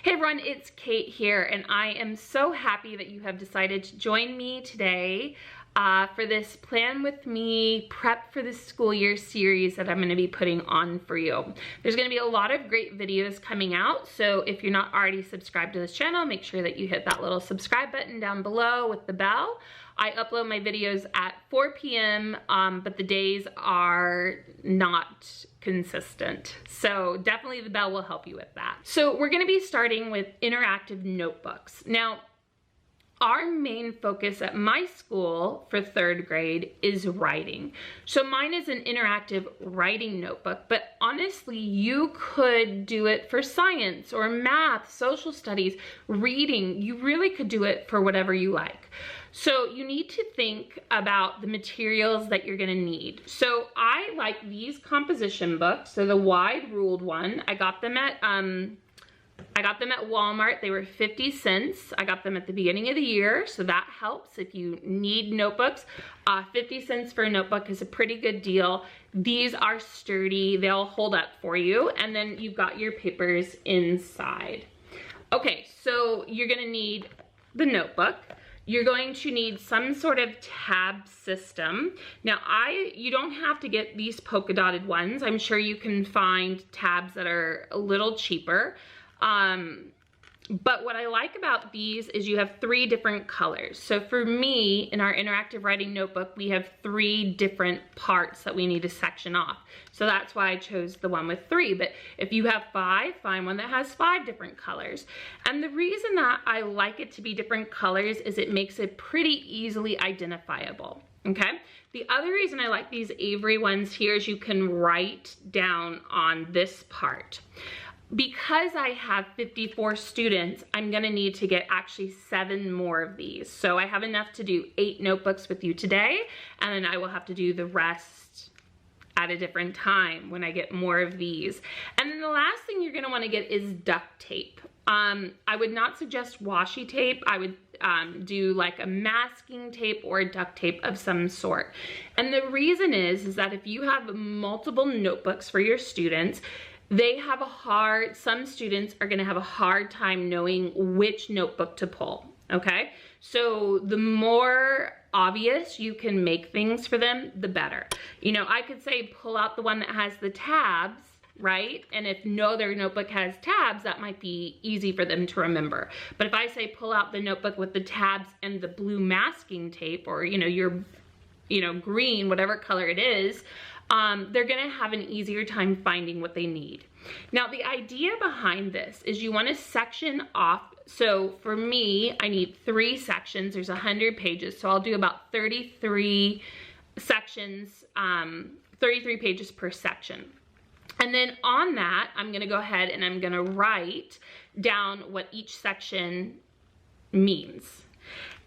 Hey everyone, it's Kate here, and I am so happy that you have decided to join me today for this Plan With Me Prep for the School Year series that I'm going to be putting on for you. There's going to be a lot of great videos coming out, so if you're not already subscribed to this channel, make sure that you hit that little subscribe button down below with the bell. I upload my videos at 4 p.m., but the days are not consistent. So definitely the bell will help you with that. So we're gonna be starting with interactive notebooks. Now, our main focus at my school for 3rd grade is writing. So mine is an interactive writing notebook, but honestly, you could do it for science or math, social studies, reading. You really could do it for whatever you like. So you need to think about the materials that you're gonna need. So I like these composition books. So the wide ruled one, I got them at Walmart. They were 50 cents. I got them at the beginning of the year, so that helps if you need notebooks. 50 cents for a notebook is a pretty good deal. These are sturdy. They'll hold up for you. And then you've got your papers inside. Okay, so you're gonna need the notebook. You're going to need some sort of tab system. Now, you don't have to get these polka dotted ones. I'm sure you can find tabs that are a little cheaper. But what I like about these is you have 3 different colors. So for me, in our interactive writing notebook, we have 3 different parts that we need to section off. So that's why I chose the one with 3. But if you have 5, find one that has 5 different colors. And the reason that I like it to be different colors is it makes it pretty easily identifiable. Okay. The other reason I like these Avery ones here is you can write down on this part. Because I have 54 students, I'm gonna need to get actually 7 more of these. So I have enough to do 8 notebooks with you today, and then I will have to do the rest at a different time when I get more of these. And then the last thing you're gonna wanna get is duct tape. I would not suggest washi tape. I would do like a masking tape or a duct tape of some sort. And the reason is that if you have multiple notebooks for your students, some students are gonna have a hard time knowing which notebook to pull, okay? So the more obvious you can make things for them, the better. You know, I could say pull out the one that has the tabs, right? And if their notebook has tabs, that might be easy for them to remember. But if I say pull out the notebook with the tabs and the blue masking tape, or your green, whatever color it is, they're gonna have an easier time finding what they need. Now, the idea behind this is you wanna section off. So for me, I need 3 sections. There's 100 pages, so I'll do about 33 sections, 33 pages per section. And then on that, I'm gonna go ahead and I'm gonna write down what each section means.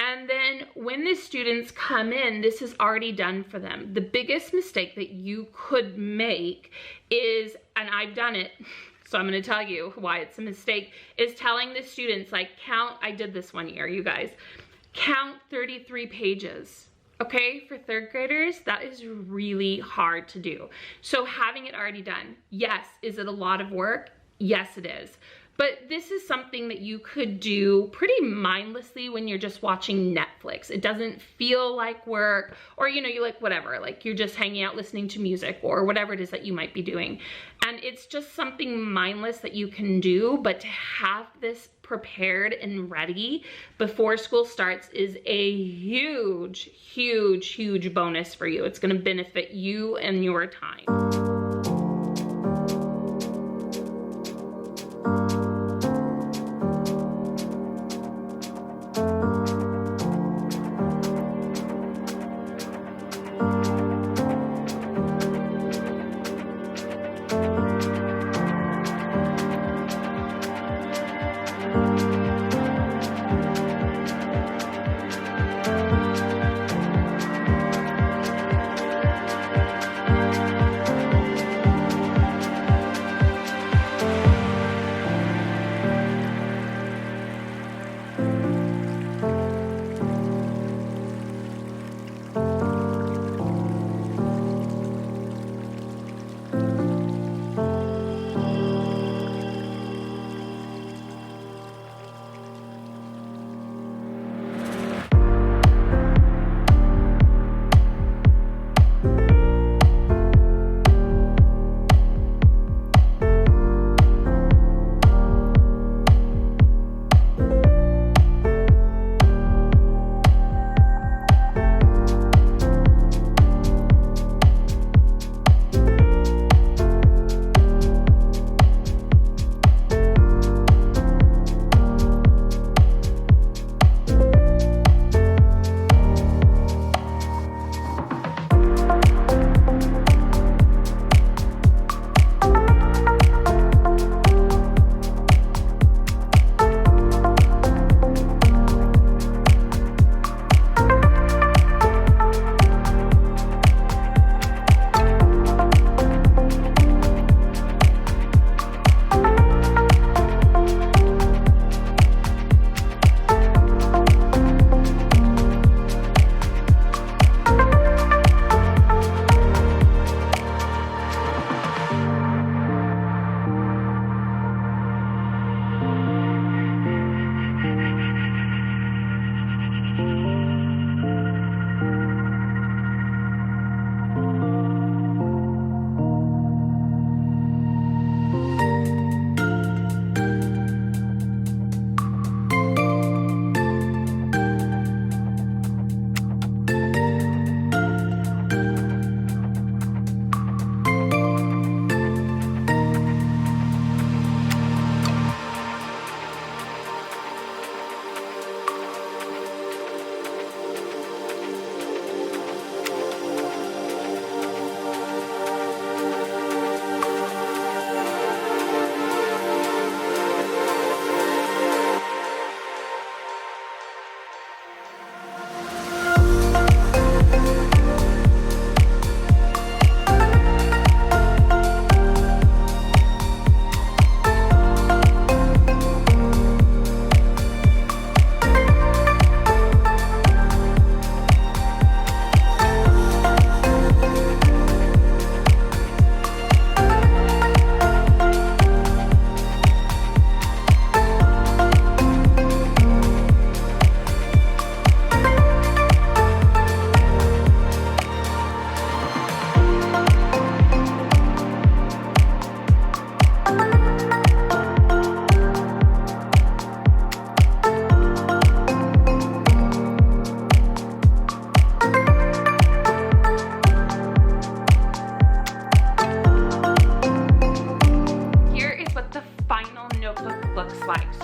And then when the students come in, this is already done for them. The biggest mistake that you could make is, and I've done it, so I'm gonna tell you why it's a mistake, is telling the students, like, I did this one year, you guys, count 33 pages. Okay, for 3rd graders, that is really hard to do. So having it already done, yes, is it a lot of work? Yes, it is. But this is something that you could do pretty mindlessly when you're just watching Netflix. It doesn't feel like work, or you like whatever, like you're just hanging out listening to music or whatever it is that you might be doing. And it's just something mindless that you can do, but to have this prepared and ready before school starts is a huge, huge, huge bonus for you. It's gonna benefit you and your time.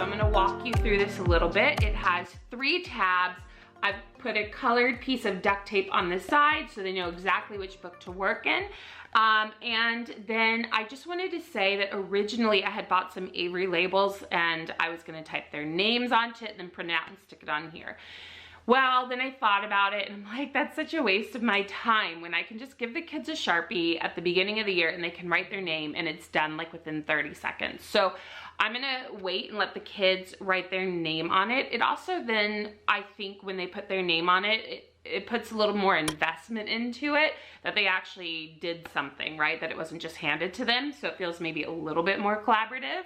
I'm gonna walk you through this a little bit. It has 3 tabs. I've put a colored piece of duct tape on the side so they know exactly which book to work in. And then I just wanted to say that originally I had bought some Avery labels and I was gonna type their names onto it and then print it out and stick it on here. Well, then I thought about it and I'm like, that's such a waste of my time when I can just give the kids a Sharpie at the beginning of the year and they can write their name and it's done like within 30 seconds. So I'm gonna wait and let the kids write their name on it. It also then, I think when they put their name on it, it puts a little more investment into it, that they actually did something, right? That it wasn't just handed to them. So it feels maybe a little bit more collaborative.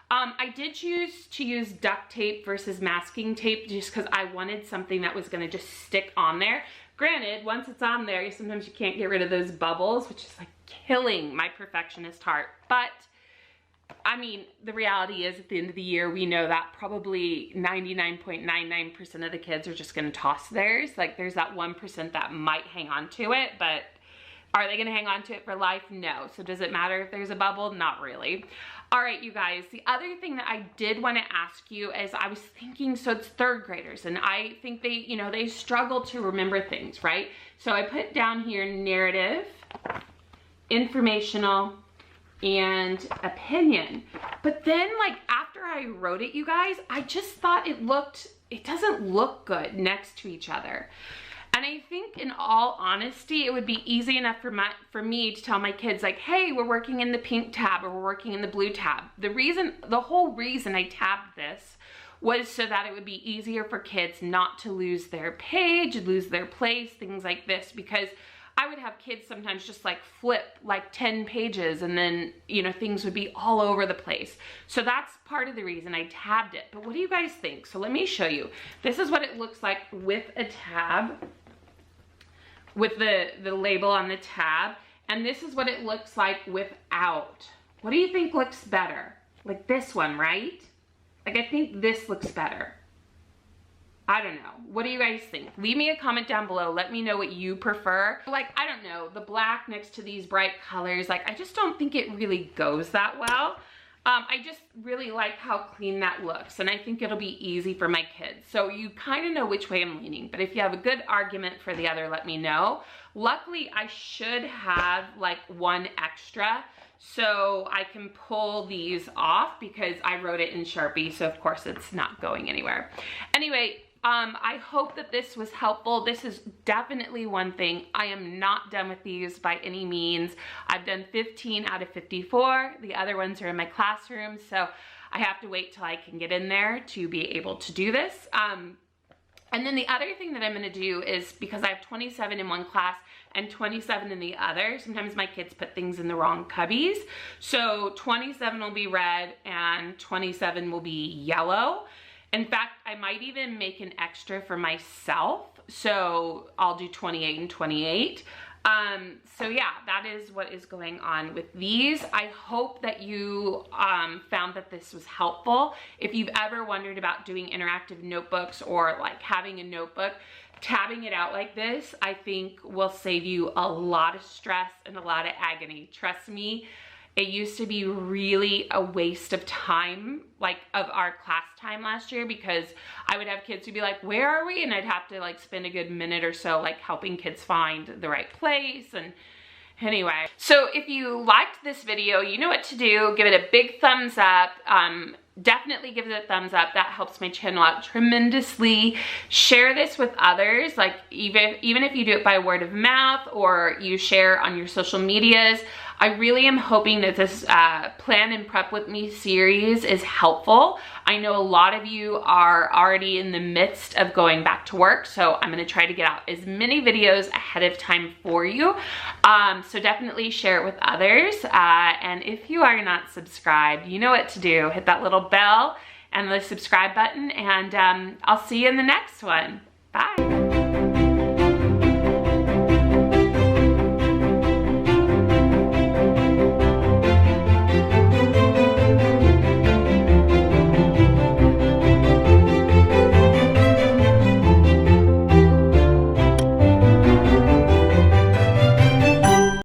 I did choose to use duct tape versus masking tape just because I wanted something that was gonna just stick on there. Granted, once it's on there, sometimes you can't get rid of those bubbles, which is like killing my perfectionist heart. But I mean, the reality is at the end of the year, we know that probably 99.99% of the kids are just gonna toss theirs. Like there's that 1% that might hang on to it, but are they gonna hang on to it for life? No. So does it matter if there's a bubble? Not really. All right, you guys, the other thing that I did wanna ask you is I was thinking, so it's 3rd graders and I think they, you know, they struggle to remember things, right? So I put down here narrative, informational, and opinion. But then like after I wrote it, you guys, I just thought it doesn't look good next to each other. And I think in all honesty, it would be easy enough for me to tell my kids like, hey, we're working in the pink tab or we're working in the blue tab. The whole reason I tabbed this was so that it would be easier for kids not to lose their page, lose their place, things like this, because I would have kids sometimes just like flip like 10 pages and then, you know, things would be all over the place. So that's part of the reason I tabbed it. But what do you guys think? So let me show you. This is what it looks like with a tab, with the label on the tab. And this is what it looks like without. What do you think looks better? Like this one, right? Like I think this looks better. I don't know. What do you guys think? Leave me a comment down below. Let me know what you prefer. Like, I don't know, the black next to these bright colors, like I just don't think it really goes that well. I just really like how clean that looks and I think it'll be easy for my kids. So you kind of know which way I'm leaning, but if you have a good argument for the other, let me know. Luckily, I should have like 1 extra so I can pull these off because I wrote it in Sharpie, so of course it's not going anywhere. Anyway, I hope that this was helpful. This is definitely one thing. I am not done with these by any means. I've done 15 out of 54. The other ones are in my classroom, so I have to wait till I can get in there to be able to do this. And then the other thing that I'm gonna do is, because I have 27 in one class and 27 in the other, sometimes my kids put things in the wrong cubbies. So 27 will be red and 27 will be yellow. In fact, I might even make an extra for myself. So I'll do 28 and 28. So yeah, that is what is going on with these. I hope that you found that this was helpful. If you've ever wondered about doing interactive notebooks or like having a notebook, tabbing it out like this, I think will save you a lot of stress and a lot of agony. Trust me, it used to be really a waste of time, like of our class time last year, because I would have kids who'd be like, where are we? And I'd have to like spend a good minute or so like helping kids find the right place. And anyway, so if you liked this video, you know what to do. Give it a big thumbs up. Definitely give it a thumbs up. That helps my channel out tremendously. Share this with others, like even if you do it by word of mouth or you share on your social medias. I really am hoping that this Plan and Prep With Me series is helpful. I know a lot of you are already in the midst of going back to work, so I'm gonna try to get out as many videos ahead of time for you. So definitely share it with others. And if you are not subscribed, you know what to do. Hit that little bell and the subscribe button, and I'll see you in the next one. Bye.